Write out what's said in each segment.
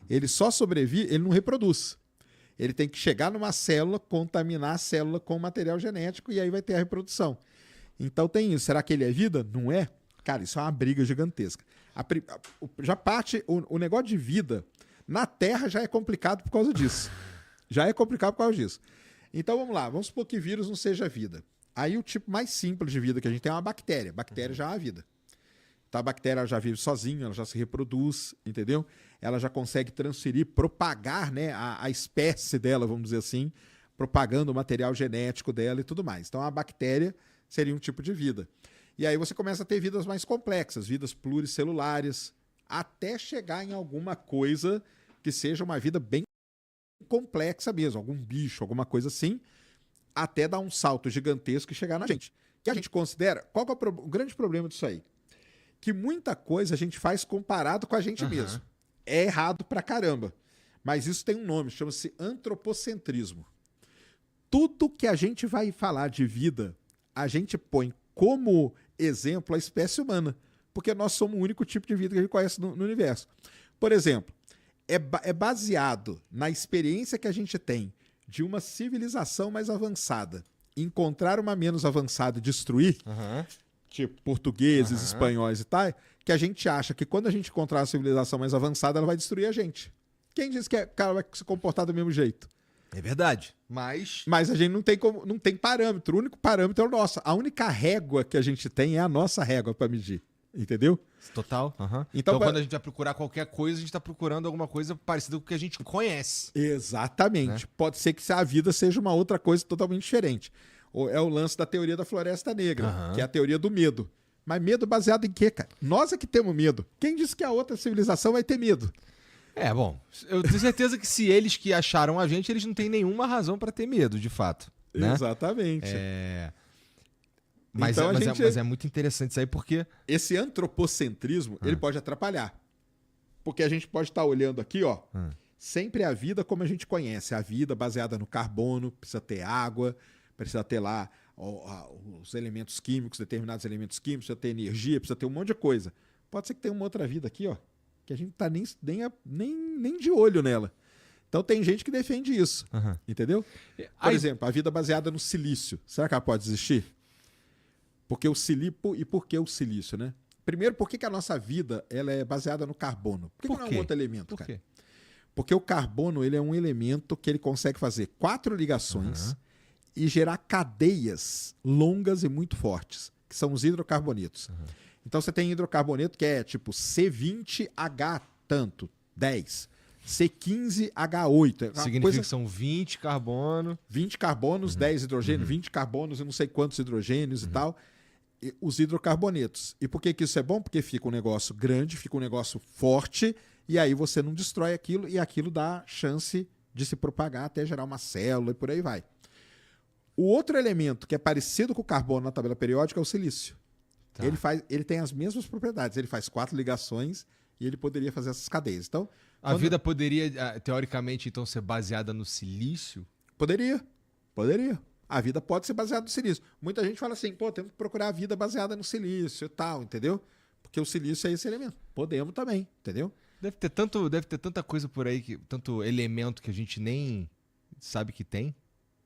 Ele só sobrevive, ele não reproduz. Ele tem que chegar numa célula, contaminar a célula com material genético e aí vai ter a reprodução. Então tem isso. Será que ele é vida? Não é? Cara, isso é uma briga gigantesca. Já parte, o negócio de vida na Terra já é complicado por causa disso. Já é complicado por causa disso. Então vamos lá, vamos supor que vírus não seja vida. Aí o tipo mais simples de vida que a gente tem é uma bactéria. Bactéria já é a vida. Então a bactéria já vive sozinha, ela já se reproduz, entendeu? Ela já consegue transferir, propagar, né, a espécie dela, vamos dizer assim, propagando o material genético dela e tudo mais. Então a bactéria seria um tipo de vida. E aí você começa a ter vidas mais complexas, vidas pluricelulares, até chegar em alguma coisa que seja uma vida bem complexa mesmo, algum bicho, alguma coisa assim, até dar um salto gigantesco e chegar na gente. Que a gente considera... Qual que é o grande problema disso aí? Que muita coisa a gente faz comparado com a gente mesmo. É errado pra caramba. Mas isso tem um nome, chama-se antropocentrismo. Tudo que a gente vai falar de vida, a gente põe como exemplo a espécie humana. Porque nós somos o único tipo de vida que a gente conhece no universo. Por exemplo, é baseado na experiência que a gente tem de uma civilização mais avançada. Encontrar uma menos avançada e destruir, tipo portugueses, espanhóis e tal, que a gente acha que quando a gente encontrar uma civilização mais avançada, ela vai destruir a gente. Quem diz que o cara vai se comportar do mesmo jeito? É verdade. Mas a gente não tem parâmetro. O único parâmetro é o nosso. A única régua que a gente tem é a nossa régua para medir. Entendeu? Total. Então quando a gente vai procurar qualquer coisa, a gente está procurando alguma coisa parecida com o que a gente conhece. Exatamente. Né? Pode ser que a vida seja uma outra coisa totalmente diferente. É o lance da teoria da floresta negra, que é a teoria do medo. Mas medo baseado em quê, cara? Nós é que temos medo. Quem disse que a outra civilização vai ter medo? Bom, eu tenho certeza que se eles que acharam a gente, eles não têm nenhuma razão para ter medo, de fato. Né? Exatamente. Mas, então, mas é muito interessante isso aí, porque... Esse antropocentrismo, ele pode atrapalhar. Porque a gente pode estar olhando aqui, ó, sempre a vida como a gente conhece. A vida baseada no carbono, precisa ter água, precisa ter lá os elementos químicos, determinados elementos químicos, precisa ter energia, precisa ter um monte de coisa. Pode ser que tenha uma outra vida aqui, ó, que a gente não tá nem de olho nela. Então tem gente que defende isso, entendeu? Por exemplo, a vida baseada no silício. Será que ela pode existir? Porque o silício... E por que o silício, né? Primeiro, por que a nossa vida ela é baseada no carbono? Por que não é um outro elemento, cara? Por quê? Porque o carbono ele é um elemento que ele consegue fazer 4 ligações e gerar cadeias longas e muito fortes, que são os hidrocarbonetos. Então você tem hidrocarboneto que é tipo C20H tanto, 10. C15H8. Significa que são 20 carbono. 20 carbonos, 10 hidrogênio, 20 carbonos e não sei quantos hidrogênios e tal. E os hidrocarbonetos. E por que isso é bom? Porque fica um negócio grande, fica um negócio forte, e aí você não destrói aquilo, e aquilo dá chance de se propagar até gerar uma célula e por aí vai. O outro elemento que é parecido com o carbono na tabela periódica é o silício. Tá. Ele tem as mesmas propriedades. Ele faz 4 ligações e ele poderia fazer essas cadeias. Então, a vida poderia, teoricamente, então, ser baseada no silício? Poderia. A vida pode ser baseada no silício. Muita gente fala assim, pô, temos que procurar a vida baseada no silício e tal, entendeu? Porque o silício é esse elemento. Podemos também, entendeu? Deve ter tanta coisa por aí, tanto elemento que a gente nem sabe que tem,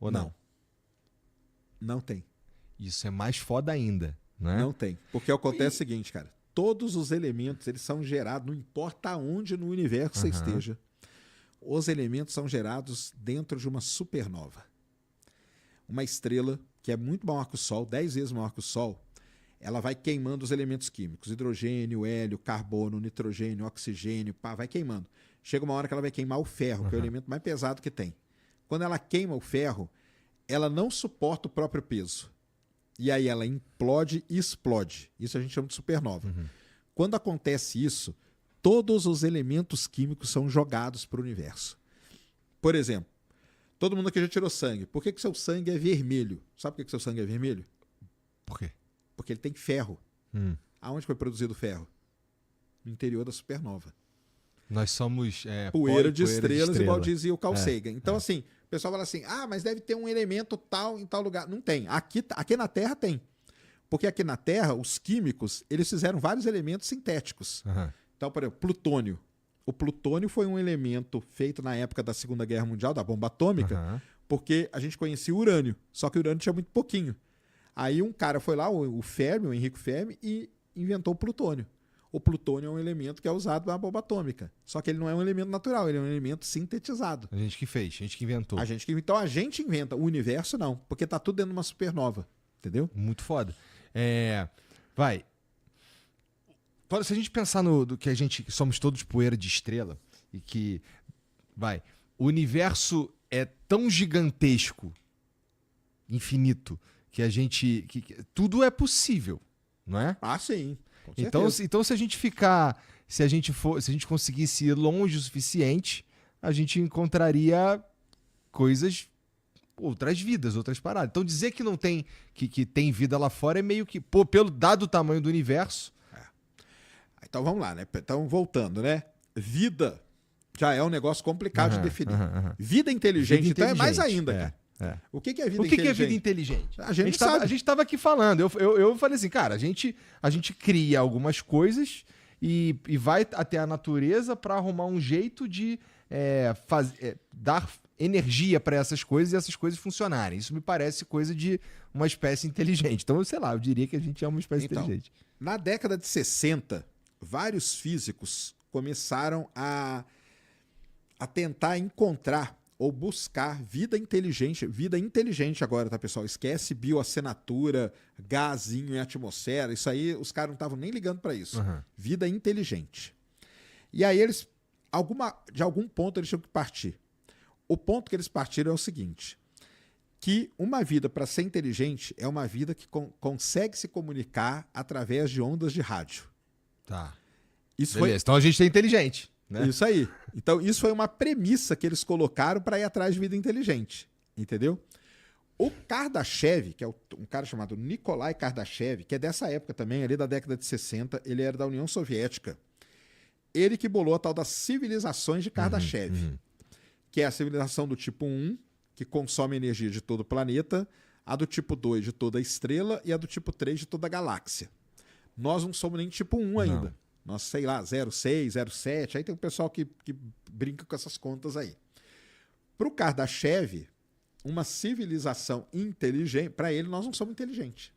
ou não? Não tem. Isso é mais foda ainda, né? Não tem. Porque acontece o seguinte, cara. Todos os elementos, eles são gerados, não importa onde no universo você esteja, os elementos são gerados dentro de uma supernova. Uma estrela que é muito maior que o Sol, 10 vezes maior que o Sol, ela vai queimando os elementos químicos, hidrogênio, hélio, carbono, nitrogênio, oxigênio, vai queimando. Chega uma hora que ela vai queimar o ferro, que é o elemento mais pesado que tem. Quando ela queima o ferro, ela não suporta o próprio peso. E aí ela implode e explode. Isso a gente chama de supernova. Quando acontece isso, todos os elementos químicos são jogados para o universo. Por exemplo, todo mundo aqui já tirou sangue. Por que seu sangue é vermelho? Sabe por que seu sangue é vermelho? Por quê? Porque ele tem ferro. Aonde foi produzido o ferro? No interior da supernova. Nós somos poeira de estrelas, igual dizia o Carl Sagan. Então, assim, o pessoal fala assim, mas deve ter um elemento tal em tal lugar. Não tem. Aqui na Terra tem. Porque aqui na Terra, os químicos, eles fizeram vários elementos sintéticos. Então, por exemplo, plutônio. o plutônio foi um elemento feito na época da Segunda Guerra Mundial, da bomba atômica, Aham. porque a gente conhecia o urânio, só que o urânio tinha muito pouquinho. Aí um cara foi lá, o Fermi, o Enrico Fermi, e inventou o plutônio. O plutônio é um elemento que é usado na bomba atômica. Só que ele não é um elemento natural, ele é um elemento sintetizado. A gente que fez, a gente que inventou. Então a gente inventa, o universo não, porque tá tudo dentro de uma supernova, entendeu? Muito foda. Vai. Se a gente pensar do que a gente somos todos poeira de estrela e que, o universo é tão gigantesco, infinito, que a gente, que tudo é possível, não é? Ah, sim. Com Então, certeza. se a gente conseguisse ir longe o suficiente, a gente encontraria coisas, outras vidas, outras paradas. Então dizer que não tem, que tem vida lá fora é meio que, pelo dado o tamanho do universo. Então vamos lá, né? Então voltando, né? Vida já é um negócio complicado de definir. Vida inteligente, então é mais ainda, cara. O que é vida O que inteligente? é vida inteligente? A gente sabe. A gente tava aqui falando. Eu falei assim, cara, a gente cria algumas coisas e vai até a natureza para arrumar um jeito de dar energia para essas coisas e essas coisas funcionarem. Isso me parece coisa de uma espécie inteligente. Então, sei lá, eu diria que a gente é uma espécie inteligente. Na década de 60, vários físicos começaram a tentar encontrar ou buscar vida inteligente agora, tá, pessoal? Esquece bioassinatura, gazinho em atmosfera, isso aí os caras não estavam nem ligando para isso. Vida inteligente. E aí eles, de algum ponto eles tinham que partir. O ponto que eles partiram é o seguinte, que uma vida, para ser inteligente, é uma vida que consegue se comunicar através de ondas de rádio. Tá. Isso Beleza, então a gente é inteligente. Né? Isso aí. Então, isso foi uma premissa que eles colocaram para ir atrás de vida inteligente. Entendeu? O Kardashev, que é um cara chamado Nikolai Kardashev, que é dessa época também, ali da década de 60, ele era da União Soviética. Ele que bolou a tal das civilizações de Kardashev, que é a civilização do tipo 1, que consome energia de todo o planeta, a do tipo 2 de toda a estrela e a do tipo 3 de toda a galáxia. Nós não somos nem tipo 1 ainda. Não. Nós, sei lá, 06, 07, aí tem um pessoal que brinca com essas contas aí. Para o Kardashev, uma civilização inteligente, para ele nós não somos inteligentes.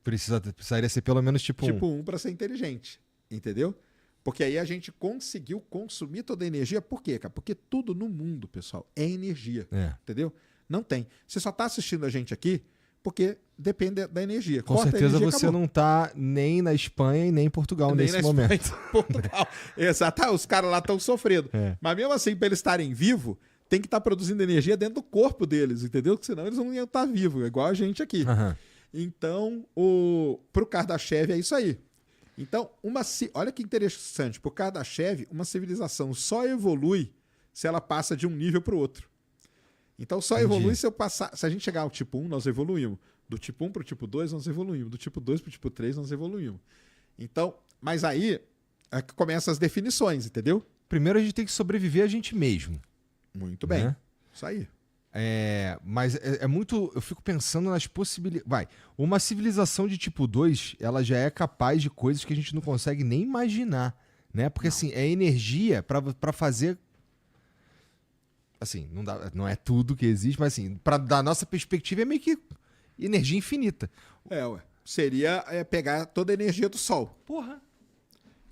Precisaria ser pelo menos tipo 1. Tipo 1 para ser inteligente, entendeu? Porque aí a gente conseguiu consumir toda a energia. Por quê, cara? Porque tudo no mundo, pessoal, é energia, entendeu? Não tem. Você só está assistindo a gente aqui porque depende da energia. Com certeza você não tá nem na Espanha e nem em Portugal nem nesse momento. Espanha, Portugal. Exato, os caras lá estão sofrendo. Mas mesmo assim, para eles estarem vivos, tem que estar produzindo energia dentro do corpo deles, entendeu? Porque senão eles não iam estar vivos, igual a gente aqui. Então, pro Kardashev é isso aí. Então, olha que interessante, pro Kardashev, uma civilização só evolui se ela passa de um nível para o outro. Então só evolui se a gente chegar ao tipo 1, nós evoluímos. Do tipo 1 para o tipo 2, nós evoluímos. Do tipo 2 para o tipo 3, nós evoluímos. Então, mas aí é que começam as definições, entendeu? Primeiro a gente tem que sobreviver a gente mesmo. Muito bem. Né? Isso aí. Mas é muito... Eu fico pensando nas possibilidades... Uma civilização de tipo 2, ela já é capaz de coisas que a gente não consegue nem imaginar. Né? Porque assim, é energia para fazer... Assim, não é tudo que existe, mas assim, da nossa perspectiva é meio que energia infinita. Seria pegar toda a energia do Sol. Porra.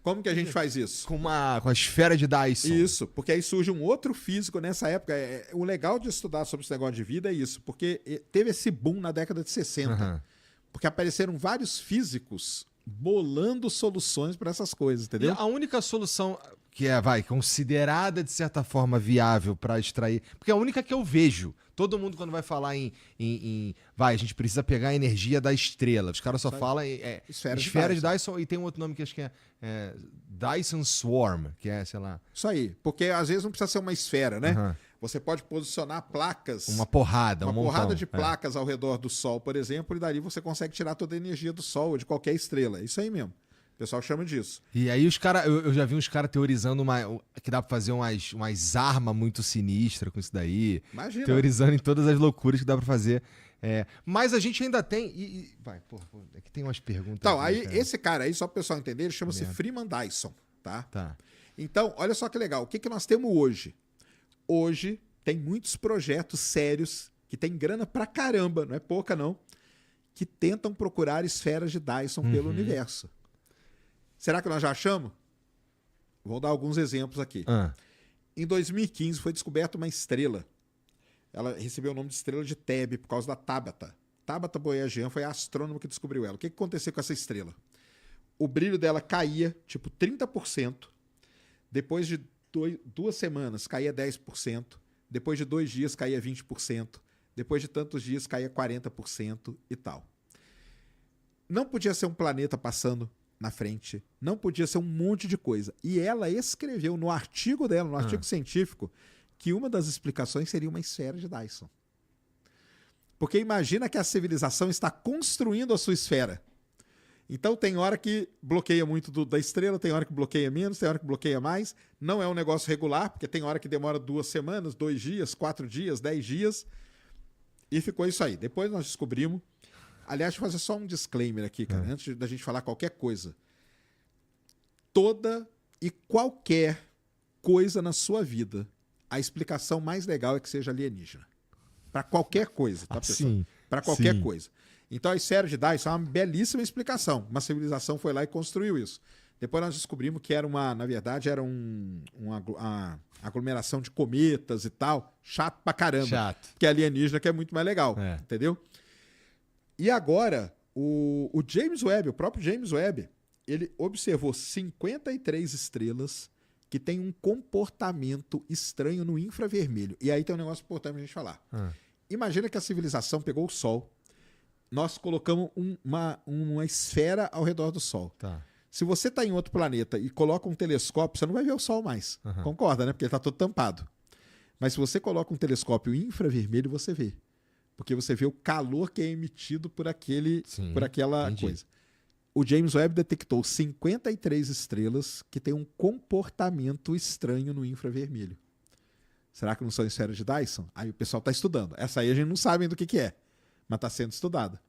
Como que a gente faz isso? Com a esfera de Dyson. Isso, porque aí surge um outro físico nessa época. O legal de estudar sobre esse negócio de vida é isso, porque teve esse boom na década de 60. Porque apareceram vários físicos bolando soluções para essas coisas, entendeu? E a única solução que considerada de certa forma viável para extrair, porque é a única que eu vejo. Todo mundo quando vai falar a gente precisa pegar a energia da estrela. Os caras só falam esfera de Dyson e tem um outro nome que acho que é Dyson Swarm, que é, sei lá. Isso aí, porque às vezes não precisa ser uma esfera, né? Você pode posicionar placas. Uma porrada de placas ao redor do Sol, por exemplo, e dali você consegue tirar toda a energia do Sol ou de qualquer estrela. Isso aí mesmo. O pessoal chama disso. E aí os caras, eu já vi uns caras teorizando que dá pra fazer umas armas muito sinistras com isso daí. Imagina. Teorizando em todas as loucuras que dá pra fazer. Mas a gente ainda tem... Aqui tem umas perguntas. Então, aí esse cara aí, só pro pessoal entender, ele chama-se Freeman Dyson, tá? Então, olha só que legal. O que nós temos hoje? Hoje tem muitos projetos sérios que tem grana pra caramba, não é pouca não, que tentam procurar esferas de Dyson pelo universo. Será que nós já achamos? Vou dar alguns exemplos aqui. Em 2015 foi descoberta uma estrela. Ela recebeu o nome de estrela de Tebe por causa da Tabata. Tabata Boyajian foi a astrônoma que descobriu ela. O que aconteceu com essa estrela? O brilho dela caía, tipo, 30%. Depois de 2 semanas, caía 10%. Depois de 2 dias, caía 20%. Depois de tantos dias, caía 40% e tal. Não podia ser um planeta passando na frente. Não podia ser um monte de coisa. E ela escreveu no artigo dela, no artigo científico, que uma das explicações seria uma esfera de Dyson. Porque imagina que a civilização está construindo a sua esfera. Então tem hora que bloqueia muito da estrela, tem hora que bloqueia menos, tem hora que bloqueia mais. Não é um negócio regular, porque tem hora que demora 2 semanas, 2 dias, 4 dias, 10 dias. E ficou isso aí. Depois nós descobrimos... Aliás, deixa eu fazer só um disclaimer aqui, cara, antes da gente falar qualquer coisa. Toda e qualquer coisa na sua vida, a explicação mais legal é que seja alienígena. Para qualquer coisa, tá, pessoal? Para qualquer coisa. Então, a esfera de Dyson é uma belíssima explicação. Uma civilização foi lá e construiu isso. Depois nós descobrimos que era na verdade, era uma aglomeração de cometas e tal. Chato pra caramba. Chato. Que é alienígena, que é muito mais legal. Entendeu? E agora, o James Webb, o próprio James Webb, ele observou 53 estrelas que têm um comportamento estranho no infravermelho. E aí tem um negócio importante pra gente falar. Imagina que a civilização pegou o Sol, nós colocamos uma esfera ao redor do Sol. Tá. Se você está em outro planeta e coloca um telescópio, você não vai ver o Sol mais. Concorda, né? Porque ele está todo tampado. Mas se você coloca um telescópio infravermelho, você vê. Porque você vê o calor que é emitido por aquela coisa. O James Webb detectou 53 estrelas que têm um comportamento estranho no infravermelho. Será que não são esferas de Dyson? Aí o pessoal está estudando. Essa aí a gente não sabe do que é, mas está sendo estudada.